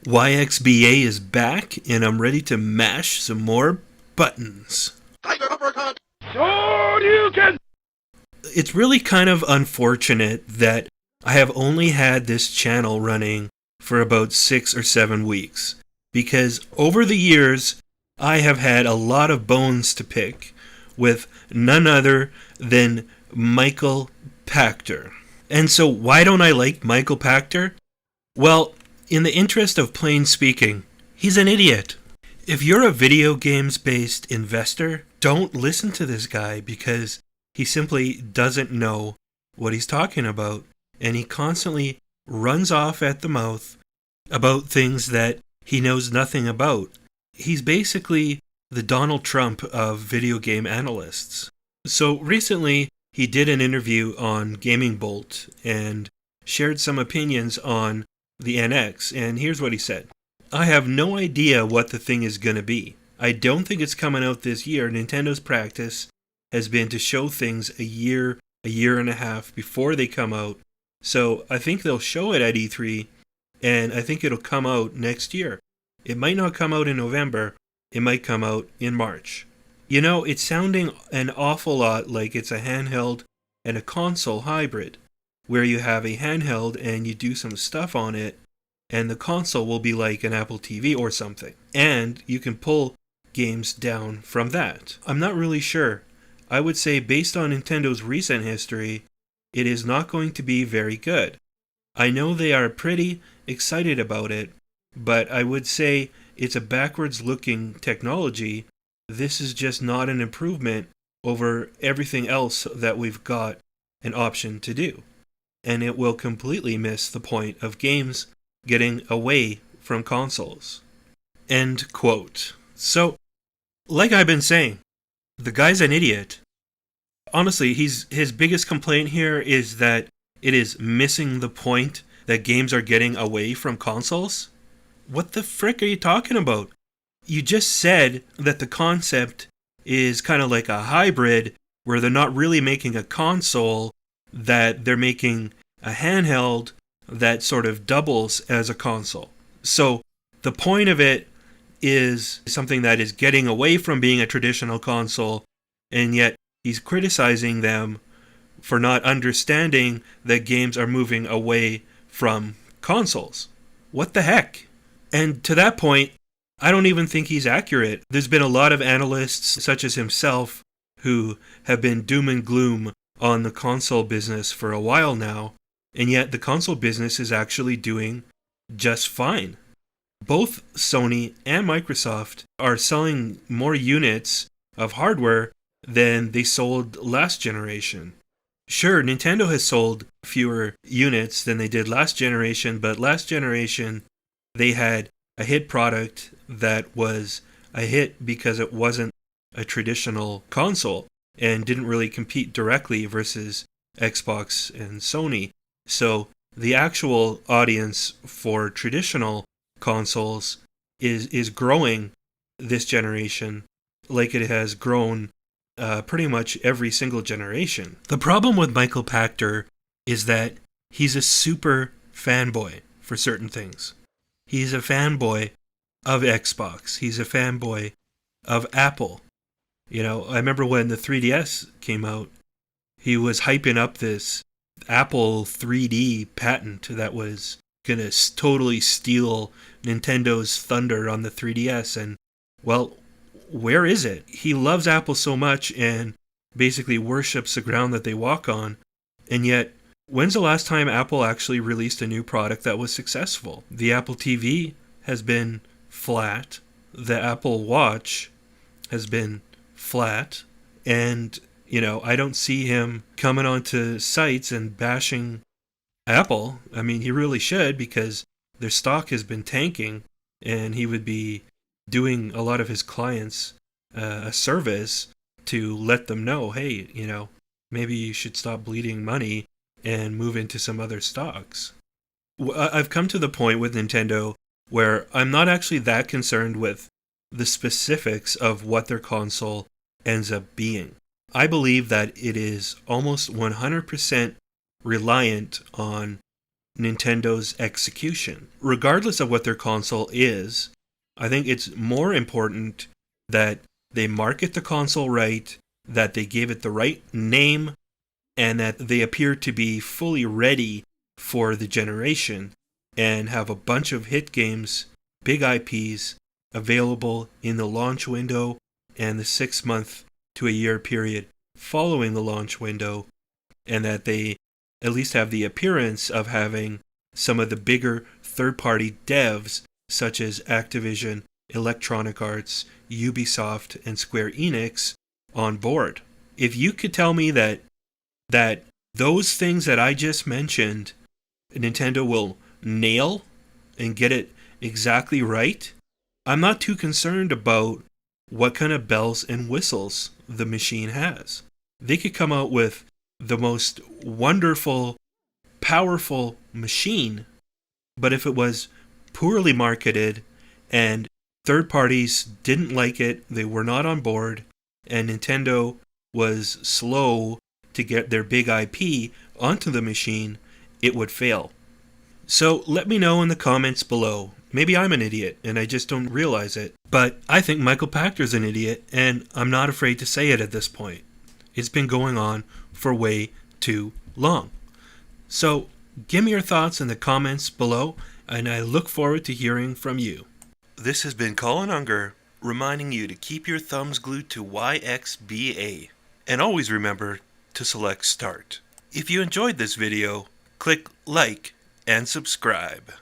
YXBA is back, and I'm ready to mash some more buttons. Tiger uppercut! It's really kind of unfortunate that I have only had this channel running for about 6 or 7 weeks, because over the years I have had a lot of bones to pick with none other than Micheal Pachter. And so why don't I like Micheal Pachter? Well, in the interest of plain speaking, he's an idiot. If you're a video games-based investor, don't listen to this guy because he simply doesn't know what he's talking about, and he constantly runs off at the mouth about things that he knows nothing about. He's basically the Donald Trump of video game analysts. So recently, he did an interview on Gaming Bolt and shared some opinions on the NX, and here's what he said. I have no idea what the thing is going to be. I don't think it's coming out this year. Nintendo's practice has been to show things a year and a half before they come out. So I think they'll show it at E3, and I think it'll come out next year. It might not come out in November. It might come out in March. You know, it's sounding an awful lot like it's a handheld and a console hybrid, where you have a handheld and you do some stuff on it, and the console will be like an Apple TV or something. And you can pull games down from that. I'm not really sure. I would say based on Nintendo's recent history, it is not going to be very good. I know they are pretty excited about it, but I would say it's a backwards-looking technology. This is just not an improvement over everything else that we've got an option to do. And it will completely miss the point of games getting away from consoles. End quote. So, like I've been saying, the guy's an idiot. Honestly, his biggest complaint here is that it is missing the point that games are getting away from consoles. What the frick are you talking about? You just said that the concept is kind of like a hybrid where they're not really making a console, that they're making a handheld that sort of doubles as a console. So the point of it is something that is getting away from being a traditional console, and yet he's criticizing them for not understanding that games are moving away from consoles. What the heck? And to that point, I don't even think he's accurate. There's been a lot of analysts, such as himself, who have been doom and gloom on the console business for a while now, and yet the console business is actually doing just fine. Both Sony and Microsoft are selling more units of hardware than they sold last generation. Sure, Nintendo has sold fewer units than they did last generation, but last generation they had a hit product that was a hit because it wasn't a traditional console and didn't really compete directly versus Xbox and Sony. So the actual audience for traditional consoles is growing this generation like it has grown pretty much every single generation. The problem with Micheal Pachter is that he's a super fanboy for certain things. He's a fanboy of Xbox. He's a fanboy of Apple. You know, I remember when the 3DS came out, he was hyping up this Apple 3D patent that was going to totally steal Nintendo's thunder on the 3DS. And, well, where is it? He loves Apple so much and basically worships the ground that they walk on. And yet, when's the last time Apple actually released a new product that was successful? The Apple TV has been flat. The Apple Watch has been flat. And, you know, I don't see him coming onto sites and bashing Apple. I mean, he really should, because their stock has been tanking, and he would be doing a lot of his clients a service to let them know, hey, you know, maybe you should stop bleeding money and move into some other stocks. I've come to the point with Nintendo where I'm not actually that concerned with the specifics of what their console ends up being. I believe that it is almost 100% reliant on Nintendo's execution. Regardless of what their console is, I think it's more important that they market the console right, that they give it the right name, and that they appear to be fully ready for the generation and have a bunch of hit games, big IPs, available in the launch window and the 6-month to a year period following the launch window, and that they at least have the appearance of having some of the bigger third-party devs such as Activision, Electronic Arts, Ubisoft, and Square Enix on board. If you could tell me that those things that I just mentioned, Nintendo will nail and get it exactly right, I'm not too concerned about what kind of bells and whistles the machine has. They could come out with the most wonderful, powerful machine, but if it was poorly marketed and third parties didn't like it, they were not on board, and Nintendo was slow to get their big IP onto the machine, it would fail. So let me know in the comments below. Maybe I'm an idiot and I just don't realize it, but I think Micheal Pachter's an idiot, and I'm not afraid to say it at this point. It's been going on for way too long. So give me your thoughts in the comments below, and I look forward to hearing from you. This has been Colin Unger, reminding you to keep your thumbs glued to YXBA, and always remember to select Start. If you enjoyed this video, click like and subscribe.